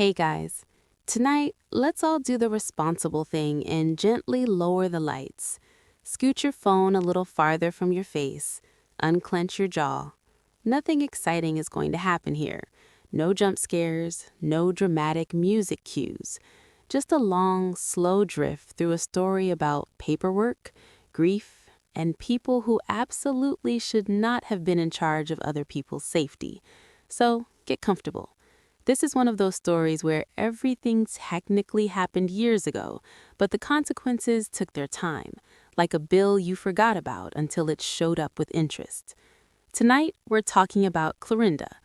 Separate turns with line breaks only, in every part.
Hey guys, tonight let's all do the responsible thing and gently lower the lights. Scoot your phone a little farther from your face, unclench your jaw. Nothing exciting is going to happen here. No jump scares, no dramatic music cues. Just a long, slow drift through a story about paperwork, grief, and people who absolutely should not have been in charge of other people's safety. So get comfortable. This is one of those stories where everything technically happened years ago, but the consequences took their time, like a bill you forgot about until it showed up with interest. Tonight, we're talking about Clarinda.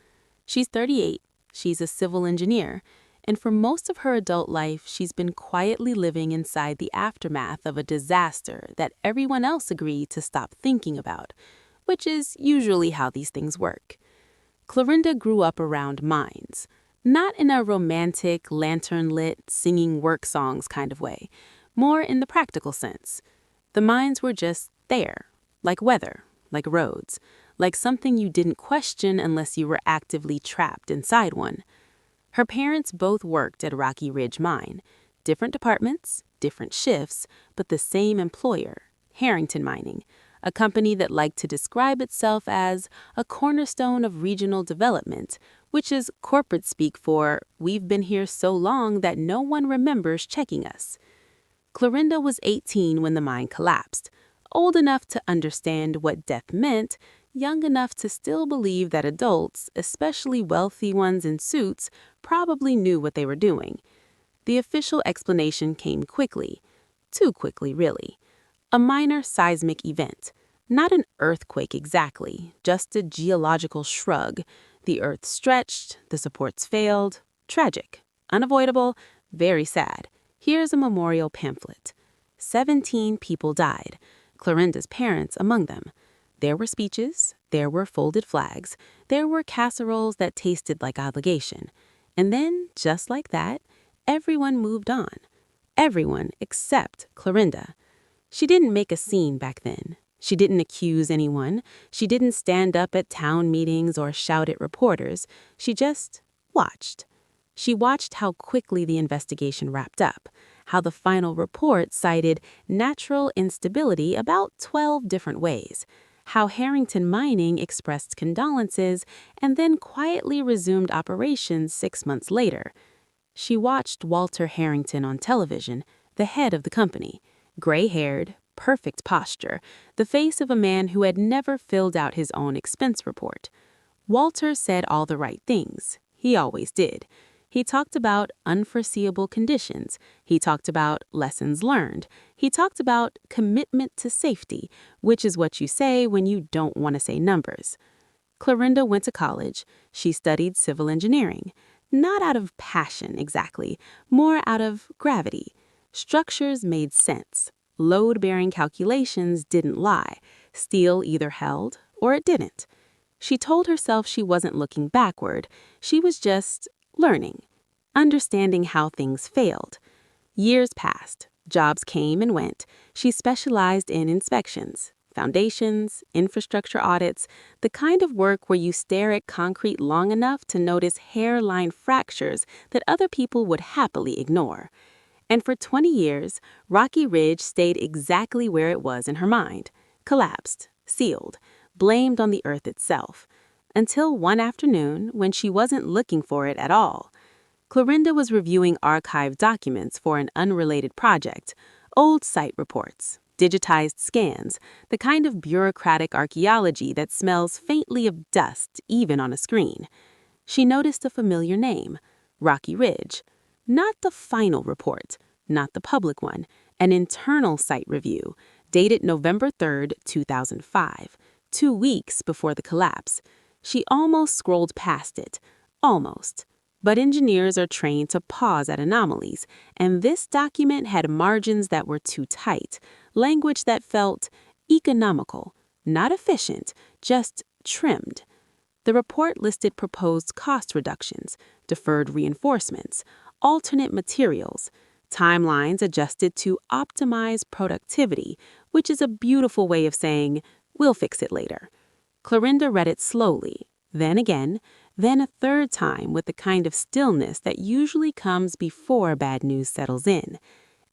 She's 38, she's a civil engineer, and for most of her adult life, she's been quietly living inside the aftermath of a disaster that everyone else agreed to stop thinking about, which is usually how these things work. Clarinda grew up around mines. Not in a romantic, lantern-lit, singing work songs kind of way, more in the practical sense. The mines were just there, like weather, like roads, like something you didn't question unless you were actively trapped inside one. Her parents both worked at Rocky Ridge Mine. Different departments, different shifts, but the same employer, Harrington Mining, a company that liked to describe itself as a cornerstone of regional development, which is corporate speak for, we've been here so long that no one remembers checking us. Clarinda was 18 when the mine collapsed, old enough to understand what death meant, young enough to still believe that adults, especially wealthy ones in suits, probably knew what they were doing. The official explanation came quickly. Too quickly, really. A minor seismic event. Not an earthquake exactly, just a geological shrug. The earth stretched, the supports failed. Tragic, unavoidable, very sad. Here's a memorial pamphlet. 17 people died, Clarinda's parents among them. There were speeches, there were folded flags, there were casseroles that tasted like obligation. And then, just like that, everyone moved on. Everyone except Clarinda. She didn't make a scene back then. She didn't accuse anyone. She didn't stand up at town meetings or shout at reporters. She just watched. She watched how quickly the investigation wrapped up, how the final report cited natural instability about 12 different ways, how Harrington Mining expressed condolences and then quietly resumed operations 6 months later. She watched Walter Harrington on television, the head of the company, gray-haired, perfect posture, the face of a man who had never filled out his own expense report. Walter said all the right things. He always did. He talked about unforeseeable conditions. He talked about lessons learned. He talked about commitment to safety, which is what you say when you don't want to say numbers. Clarinda went to college. She studied civil engineering. Not out of passion, exactly, more out of gravity. Structures made sense. Load-bearing calculations didn't lie. Steel either held or it didn't. She told herself she wasn't looking backward. She was just learning, understanding how things failed. Years passed. Jobs came and went. She specialized in inspections, foundations, infrastructure audits, the kind of work where you stare at concrete long enough to notice hairline fractures that other people would happily ignore. And for 20 years, Rocky Ridge stayed exactly where it was in her mind, collapsed, sealed, blamed on the earth itself, until one afternoon when she wasn't looking for it at all. Clarinda was reviewing archived documents for an unrelated project, old site reports, digitized scans, the kind of bureaucratic archaeology that smells faintly of dust even on a screen. She noticed a familiar name, Rocky Ridge. Not the final report, not the public one, an internal site review, dated November 3rd, 2005, 2 weeks before the collapse. She almost scrolled past it, almost. But engineers are trained to pause at anomalies, and this document had margins that were too tight, language that felt economical, not efficient, just trimmed. The report listed proposed cost reductions, deferred reinforcements, alternate materials, timelines adjusted to optimize productivity, which is a beautiful way of saying, we'll fix it later. Clarinda read it slowly, then again, then a third time with the kind of stillness that usually comes before bad news settles in.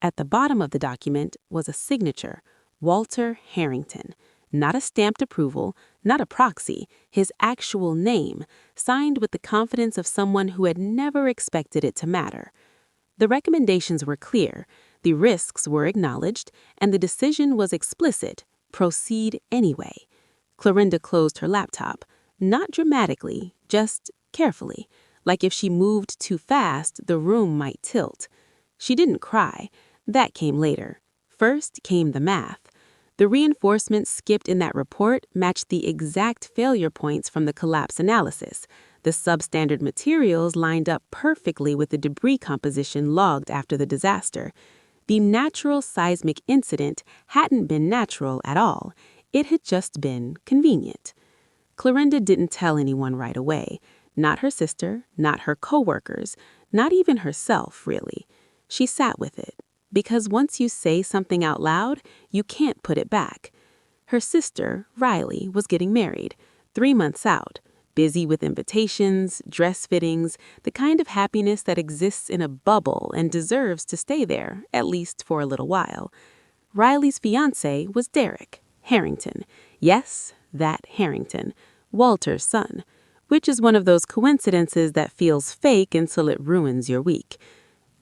At the bottom of the document was a signature, Walter Harrington. Not a stamped approval, not a proxy, his actual name, signed with the confidence of someone who had never expected it to matter. The recommendations were clear, the risks were acknowledged, and the decision was explicit: proceed anyway. Clarinda closed her laptop, not dramatically, just carefully, like if she moved too fast, the room might tilt. She didn't cry. That came later. First came the math. The reinforcements skipped in that report matched the exact failure points from the collapse analysis. The substandard materials lined up perfectly with the debris composition logged after the disaster. The natural seismic incident hadn't been natural at all. It had just been convenient. Clarinda didn't tell anyone right away. Not her sister, not her coworkers, not even herself, really. She sat with it. Because once you say something out loud, you can't put it back. Her sister, Riley, was getting married, 3 months out, busy with invitations, dress fittings, the kind of happiness that exists in a bubble and deserves to stay there, at least for a little while. Riley's fiancé was Derek Harrington. Yes, that Harrington, Walter's son, which is one of those coincidences that feels fake until it ruins your week.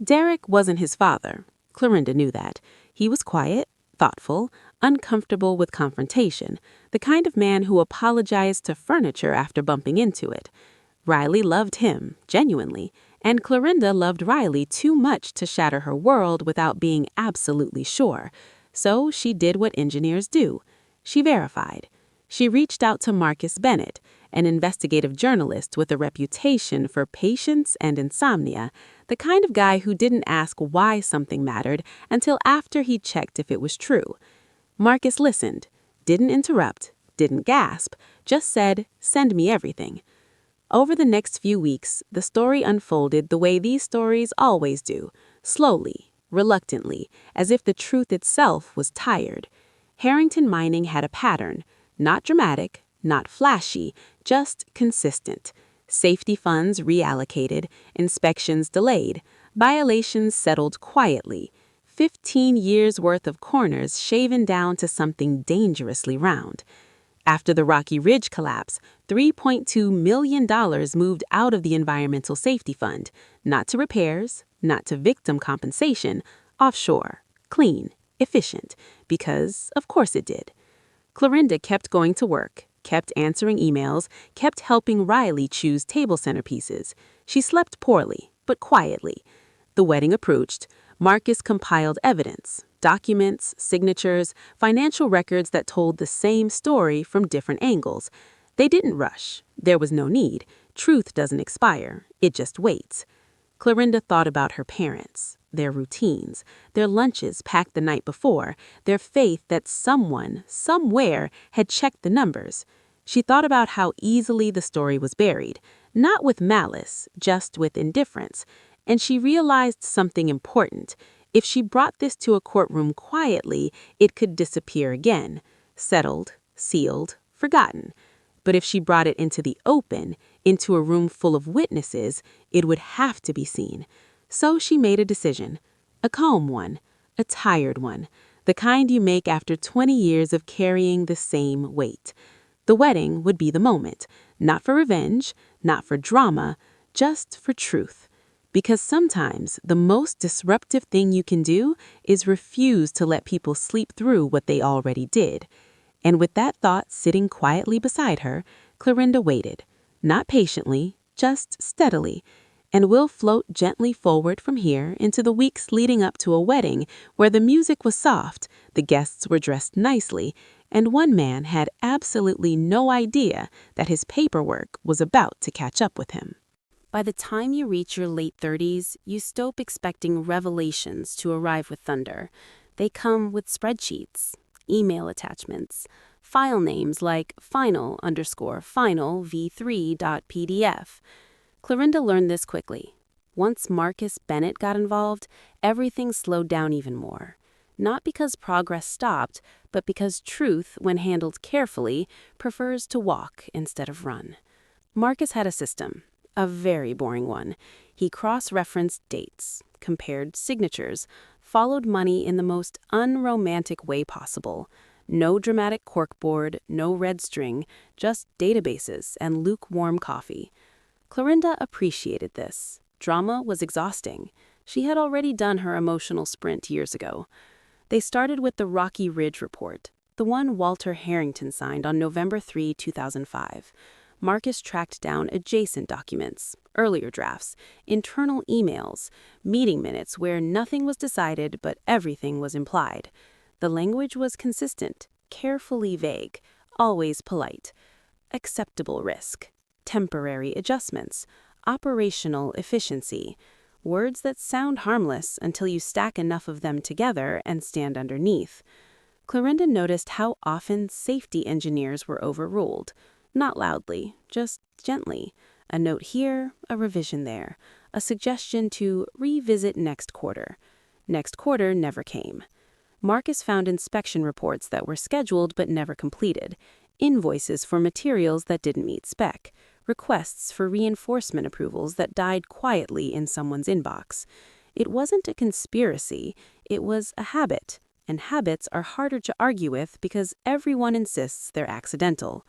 Derek wasn't his father. Clarinda knew that. He was quiet, thoughtful, uncomfortable with confrontation, the kind of man who apologized to furniture after bumping into it. Riley loved him, genuinely, and Clarinda loved Riley too much to shatter her world without being absolutely sure. So she did what engineers do. She verified. She reached out to Marcus Bennett, an investigative journalist with a reputation for patience and insomnia, the kind of guy who didn't ask why something mattered until after he checked if it was true. Marcus listened, didn't interrupt, didn't gasp, just said, "Send me everything." Over the next few weeks, the story unfolded the way these stories always do, slowly, reluctantly, as if the truth itself was tired. Harrington Mining had a pattern, not dramatic, not flashy, just consistent. Safety funds reallocated, inspections delayed, violations settled quietly. 15 years' worth of corners shaven down to something dangerously round. After the Rocky Ridge collapse, $3.2 million moved out of the Environmental Safety Fund, not to repairs, not to victim compensation, offshore, clean, efficient, because of course it did. Clarinda kept going to work, kept answering emails, kept helping Riley choose table centerpieces. She slept poorly, but quietly. The wedding approached. Marcus compiled evidence, documents, signatures, financial records that told the same story from different angles. They didn't rush. There was no need. Truth doesn't expire. It just waits. Clarinda thought about her parents, their routines, their lunches packed the night before, their faith that someone, somewhere, had checked the numbers. She thought about how easily the story was buried, not with malice, just with indifference. And she realized something important. If she brought this to a courtroom quietly, it could disappear again, settled, sealed, forgotten. But if she brought it into the open, into a room full of witnesses, it would have to be seen. So she made a decision, a calm one, a tired one, the kind you make after 20 years of carrying the same weight. The wedding would be the moment, not for revenge, not for drama, just for truth. Because sometimes the most disruptive thing you can do is refuse to let people sleep through what they already did. And with that thought sitting quietly beside her, Clarinda waited, not patiently, just steadily, and we'll float gently forward from here into the weeks leading up to a wedding where the music was soft, the guests were dressed nicely, and one man had absolutely no idea that his paperwork was about to catch up with him. By the time you reach your late 30s, you stop expecting revelations to arrive with thunder. They come with spreadsheets, email attachments, file names like final_final v3.pdf. Clarinda learned this quickly. Once Marcus Bennett got involved, everything slowed down even more. Not because progress stopped, but because truth, when handled carefully, prefers to walk instead of run. Marcus had a system, a very boring one. He cross-referenced dates, compared signatures, followed money in the most unromantic way possible. No dramatic corkboard, no red string, just databases and lukewarm coffee. Clarinda appreciated this. Drama was exhausting. She had already done her emotional sprint years ago. They started with the Rocky Ridge Report, the one Walter Harrington signed on November 3, 2005. Marcus tracked down adjacent documents, earlier drafts, internal emails, meeting minutes where nothing was decided but everything was implied. The language was consistent, carefully vague, always polite. Acceptable risk, temporary adjustments, operational efficiency. Words that sound harmless until you stack enough of them together and stand underneath. Clarinda noticed how often safety engineers were overruled. Not loudly, just gently. A note here, a revision there. A suggestion to revisit next quarter. Next quarter never came. Marcus found inspection reports that were scheduled but never completed. Invoices for materials that didn't meet spec. Requests for reinforcement approvals that died quietly in someone's inbox. It wasn't a conspiracy, it was a habit. And habits are harder to argue with because everyone insists they're accidental.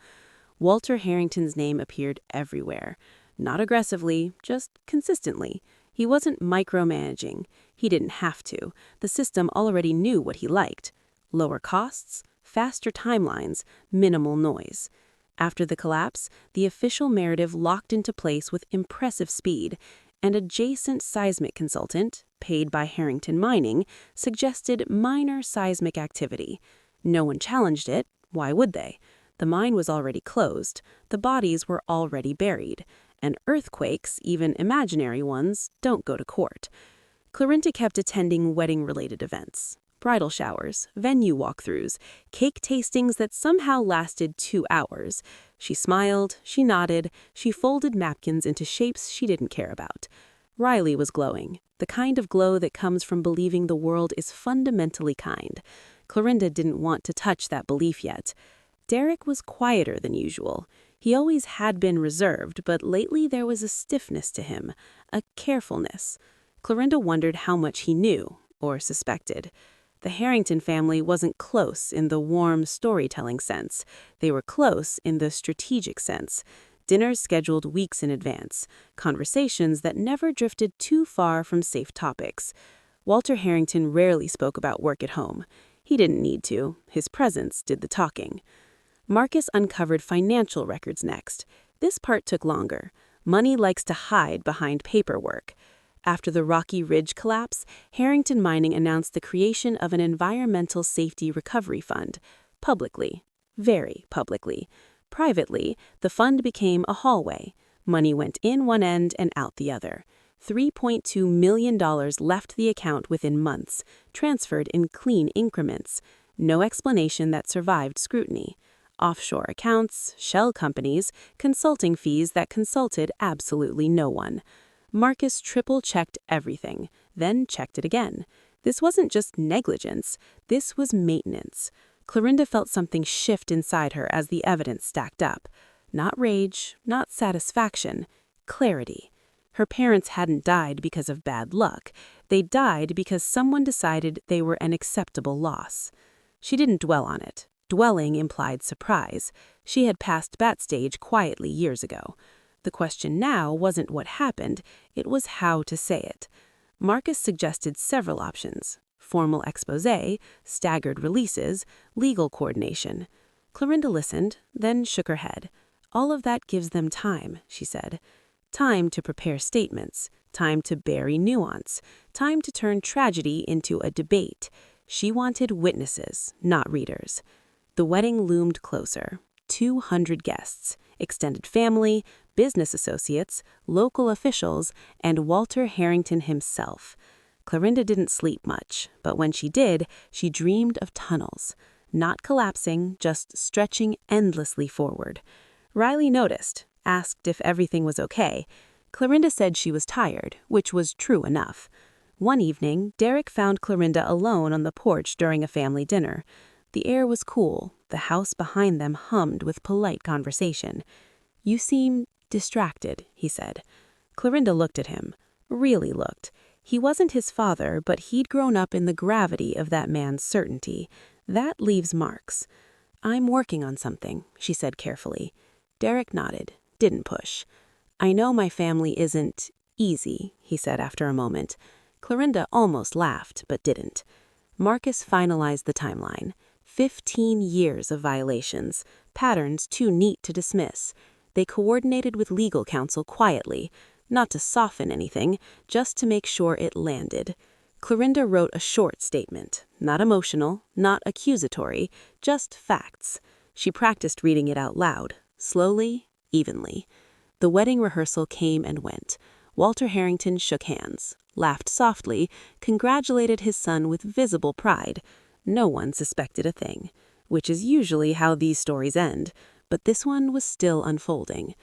Walter Harrington's name appeared everywhere. Not aggressively, just consistently. He wasn't micromanaging. He didn't have to. The system already knew what he liked. Lower costs, faster timelines, minimal noise. After the collapse, the official narrative locked into place with impressive speed. An adjacent seismic consultant, paid by Harrington Mining, suggested minor seismic activity. No one challenged it. Why would they? The mine was already closed. The bodies were already buried. And earthquakes, even imaginary ones, don't go to court. Clarinda kept attending wedding-related events. Bridal showers, venue walkthroughs, cake tastings that somehow lasted 2 hours. She smiled, she nodded, she folded napkins into shapes she didn't care about. Riley was glowing, the kind of glow that comes from believing the world is fundamentally kind. Clarinda didn't want to touch that belief yet. Derek was quieter than usual. He always had been reserved, but lately there was a stiffness to him, a carefulness. Clarinda wondered how much he knew, or suspected. The Harrington family wasn't close in the warm storytelling sense. They were close in the strategic sense. Dinners scheduled weeks in advance. Conversations that never drifted too far from safe topics. Walter Harrington rarely spoke about work at home. He didn't need to. His presence did the talking. Marcus uncovered financial records next. This part took longer. Money likes to hide behind paperwork. After the Rocky Ridge collapse, Harrington Mining announced the creation of an environmental safety recovery fund. Publicly. Very publicly. Privately, the fund became a hallway. Money went in one end and out the other. $3.2 million left the account within months, transferred in clean increments. No explanation that survived scrutiny. Offshore accounts, shell companies, consulting fees that consulted absolutely no one. Marcus triple-checked everything, then checked it again. This wasn't just negligence, this was maintenance. Clarinda felt something shift inside her as the evidence stacked up. Not rage, not satisfaction, clarity. Her parents hadn't died because of bad luck. They died because someone decided they were an acceptable loss. She didn't dwell on it. Dwelling implied surprise. She had passed that stage quietly years ago. The question now wasn't what happened, it was how to say it. Marcus suggested several options: formal exposé, staggered releases, legal coordination. Clarinda listened, then shook her head. All of that gives them time, she said. Time to prepare statements, time to bury nuance, time to turn tragedy into a debate. She wanted witnesses, not readers. The wedding loomed closer. 200 guests, extended family, business associates, local officials, and Walter Harrington himself. Clarinda didn't sleep much, but when she did, she dreamed of tunnels. Not collapsing, just stretching endlessly forward. Riley noticed, asked if everything was okay. Clarinda said she was tired, which was true enough. One evening, Derek found Clarinda alone on the porch during a family dinner. The air was cool. The house behind them hummed with polite conversation. "You seem "Distracted," he said. Clarinda looked at him. Really looked. He wasn't his father, but he'd grown up in the gravity of that man's certainty. That leaves marks. "I'm working on something," she said carefully. Derek nodded, didn't push. "I know my family isn't easy," he said after a moment. Clarinda almost laughed, but didn't. Marcus finalized the timeline. 15 years of violations, patterns too neat to dismiss. They coordinated with legal counsel quietly, not to soften anything, just to make sure it landed. Clarinda wrote a short statement, not emotional, not accusatory, just facts. She practiced reading it out loud, slowly, evenly. The wedding rehearsal came and went. Walter Harrington shook hands, laughed softly, congratulated his son with visible pride. No one suspected a thing, which is usually how these stories end, but this one was still unfolding.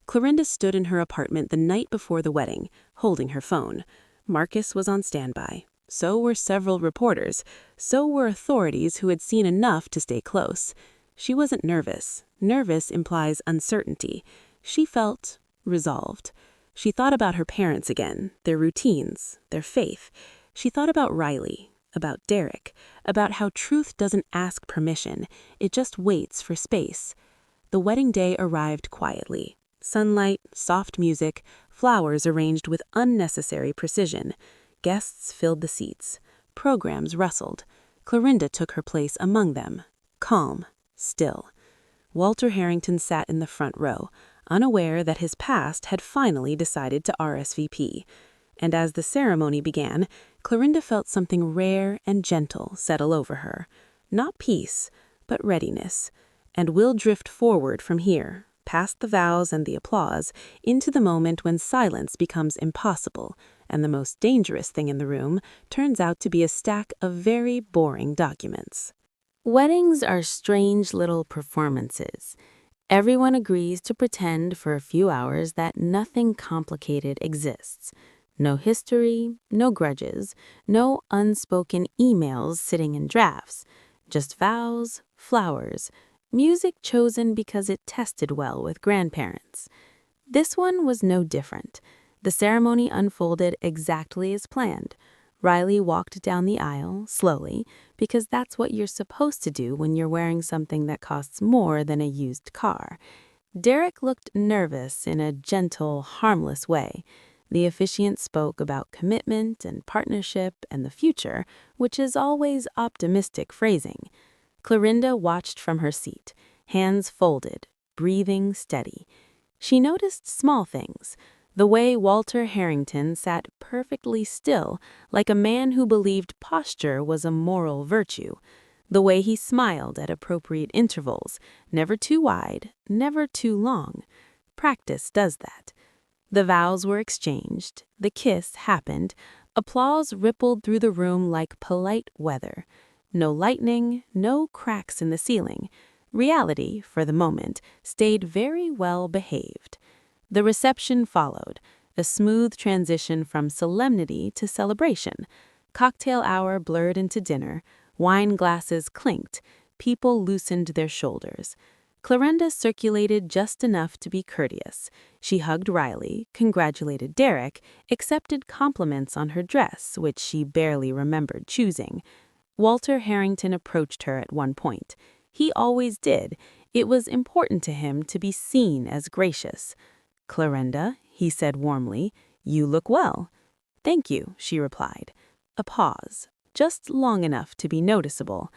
Clarinda stood in her apartment the night before the wedding, holding her phone. Marcus was on standby. So were several reporters. So were authorities who had seen enough to stay close. She wasn't nervous. Nervous implies uncertainty. She felt resolved. She thought about her parents again, their routines, their faith. She thought about Riley, about Derek, about how truth doesn't ask permission, it just waits for space. The wedding day arrived quietly. Sunlight, soft music, flowers arranged with unnecessary precision. Guests filled the seats. Programs rustled. Clarinda took her place among them, calm, still. Walter Harrington sat in the front row, unaware that his past had finally decided to RSVP. And as the ceremony began, Clarinda felt something rare and gentle settle over her. Not peace, but readiness. And we'll drift forward from here, past the vows and the applause, into the moment when silence becomes impossible, and the most dangerous thing in the room turns out to be a stack of very boring documents. Weddings are strange little performances. Everyone agrees to pretend for a few hours that nothing complicated exists. No history, no grudges, no unspoken emails sitting in drafts. Just vows, flowers, music chosen because it tested well with grandparents. This one was no different. The ceremony unfolded exactly as planned. Riley walked down the aisle, slowly, because that's what you're supposed to do when you're wearing something that costs more than a used car. Derek looked nervous in a gentle, harmless way. The officiant spoke about commitment and partnership and the future, which is always optimistic phrasing. Clarinda watched from her seat, hands folded, breathing steady. She noticed small things. The way Walter Harrington sat perfectly still, like a man who believed posture was a moral virtue. The way he smiled at appropriate intervals, never too wide, never too long. Practice does that. The vows were exchanged, the kiss happened, applause rippled through the room like polite weather. No lightning, no cracks in the ceiling. Reality, for the moment, stayed very well behaved. The reception followed, a smooth transition from solemnity to celebration. Cocktail hour blurred into dinner, wine glasses clinked, people loosened their shoulders. Clarinda circulated just enough to be courteous. She hugged Riley, congratulated Derek, accepted compliments on her dress, which she barely remembered choosing. Walter Harrington approached her at one point. He always did. It was important to him to be seen as gracious. "Clarinda," he said warmly, "you look well." "Thank you," she replied. A pause, just long enough to be noticeable.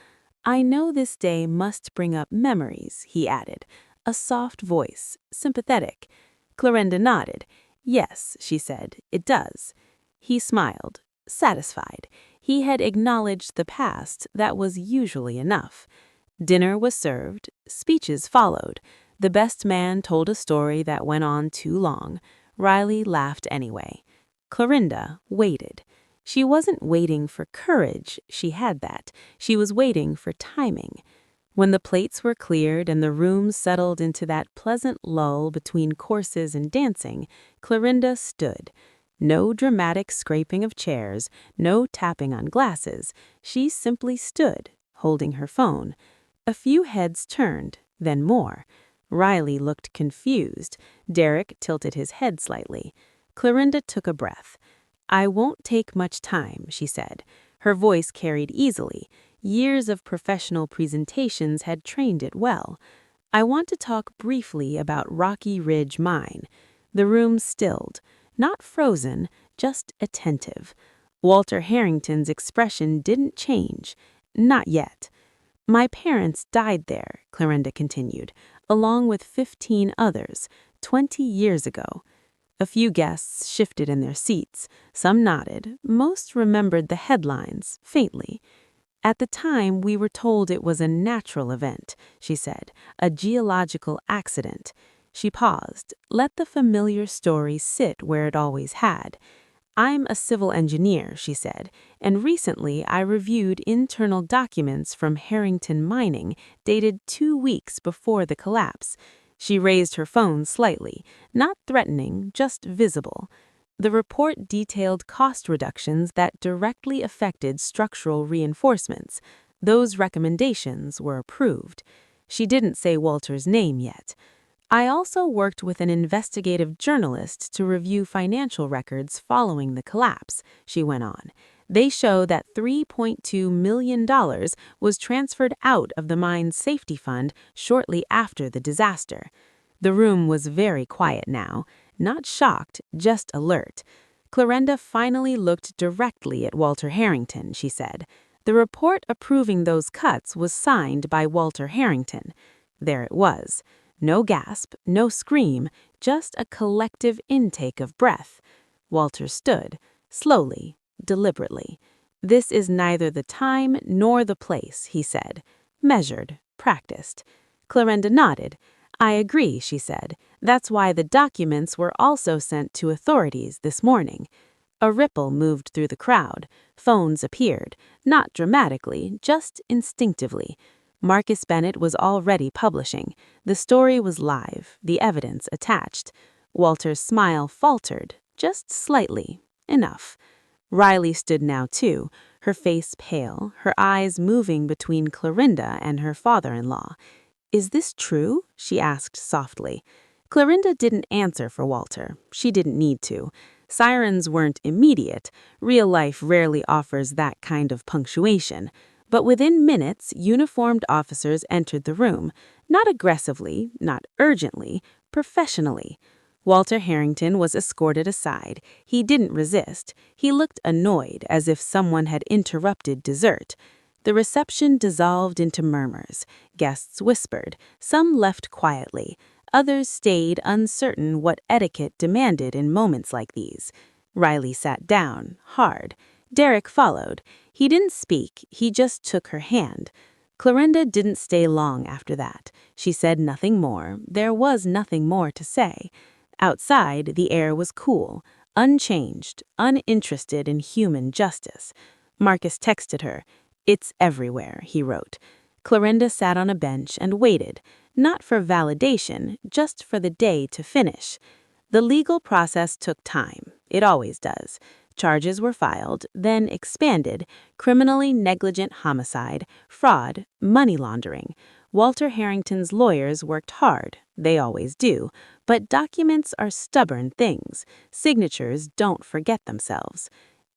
"I know this day must bring up memories," he added. A soft voice, sympathetic. Clarinda nodded. "Yes," she said, "it does." He smiled, satisfied. He had acknowledged the past, that was usually enough. Dinner was served, speeches followed. The best man told a story that went on too long. Riley laughed anyway. Clarinda waited. She wasn't waiting for courage, she had that. She was waiting for timing. When the plates were cleared and the room settled into that pleasant lull between courses and dancing, Clarinda stood. No dramatic scraping of chairs, no tapping on glasses. She simply stood, holding her phone. A few heads turned, then more. Riley looked confused. Derek tilted his head slightly. Clarinda took a breath. "I won't take much time," she said. Her voice carried easily. Years of professional presentations had trained it well. "I want to talk briefly about Rocky Ridge Mine." The room stilled. Not frozen, just attentive. Walter Harrington's expression didn't change. Not yet. "My parents died there," Clarinda continued, "along with 15 others, 20 years ago." A few guests shifted in their seats. Some nodded. Most remembered the headlines, faintly. "At the time, we were told it was a natural event," she said, "a geological accident." She paused, let the familiar story sit where it always had. "I'm a civil engineer," she said, "and recently I reviewed internal documents from Harrington Mining dated 2 weeks before the collapse." She raised her phone slightly, not threatening, just visible. The report detailed cost reductions that directly affected structural reinforcements. Those recommendations were approved. She didn't say Walter's name yet. "I also worked with an investigative journalist to review financial records following the collapse," she went on. "They show that $3.2 million was transferred out of the mine's safety fund shortly after the disaster." The room was very quiet now, not shocked, just alert. Clarinda finally looked directly at Walter Harrington, she said. The report approving those cuts was signed by Walter Harrington. There it was. No gasp, no scream, just a collective intake of breath. Walter stood, slowly, deliberately. "This is neither the time nor the place," he said. Measured, practiced. Clarinda nodded. "I agree," she said. "That's why the documents were also sent to authorities this morning." A ripple moved through the crowd. Phones appeared, not dramatically, just instinctively. Marcus Bennett was already publishing. The story was live, the evidence attached. Walter's smile faltered, just slightly. Enough. Riley stood now too, her face pale, her eyes moving between Clarinda and her father-in-law. "Is this true?" she asked softly. Clarinda didn't answer for Walter. She didn't need to. Sirens weren't immediate. Real life rarely offers that kind of punctuation. But within minutes, uniformed officers entered the room, not aggressively, not urgently, professionally. Walter Harrington was escorted aside. He didn't resist. He looked annoyed, as if someone had interrupted dessert. The reception dissolved into murmurs. Guests whispered. Some left quietly. Others stayed, uncertain what etiquette demanded in moments like these. Riley sat down, hard. Derek followed. He didn't speak, he just took her hand. Clarinda didn't stay long after that. She said nothing more. There was nothing more to say. Outside, the air was cool, unchanged, uninterested in human justice. Marcus texted her. "It's everywhere," he wrote. Clarinda sat on a bench and waited, not for validation, just for the day to finish. The legal process took time. It always does. Charges were filed, then expanded: criminally negligent homicide, fraud, money laundering. Walter Harrington's lawyers worked hard. They always do. But documents are stubborn things. Signatures don't forget themselves.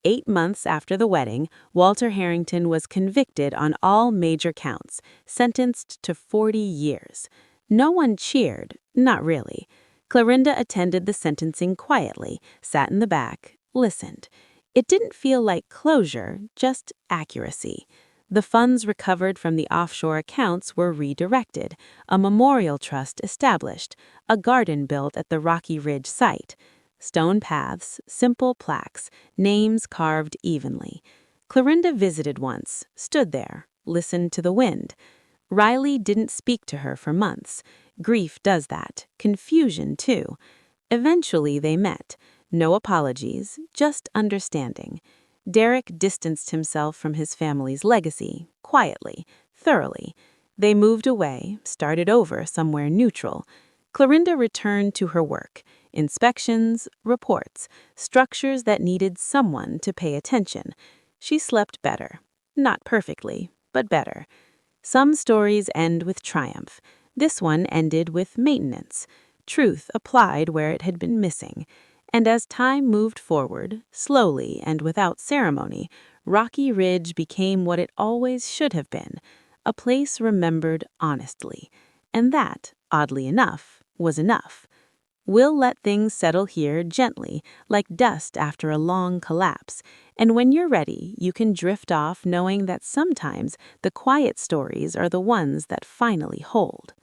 8 months after the wedding, Walter Harrington was convicted on all major counts, sentenced to 40 years. No one cheered, not really. Clarinda attended the sentencing quietly, sat in the back, listened. It didn't feel like closure, just accuracy. The funds recovered from the offshore accounts were redirected, a memorial trust established, a garden built at the Rocky Ridge site. Stone paths, simple plaques, names carved evenly. Clarinda visited once, stood there, listened to the wind. Riley didn't speak to her for months. Grief does that, confusion too. Eventually they met. No apologies, just understanding. Derek distanced himself from his family's legacy, quietly, thoroughly. They moved away, started over somewhere neutral. Clarinda returned to her work. Inspections, reports, structures that needed someone to pay attention. She slept better. Not perfectly, but better. Some stories end with triumph. This one ended with maintenance, truth applied where it had been missing. And as time moved forward, slowly and without ceremony, Rocky Ridge became what it always should have been, a place remembered honestly. And that, oddly enough, was enough. We'll let things settle here gently, like dust after a long collapse, and when you're ready, you can drift off knowing that sometimes the quiet stories are the ones that finally hold.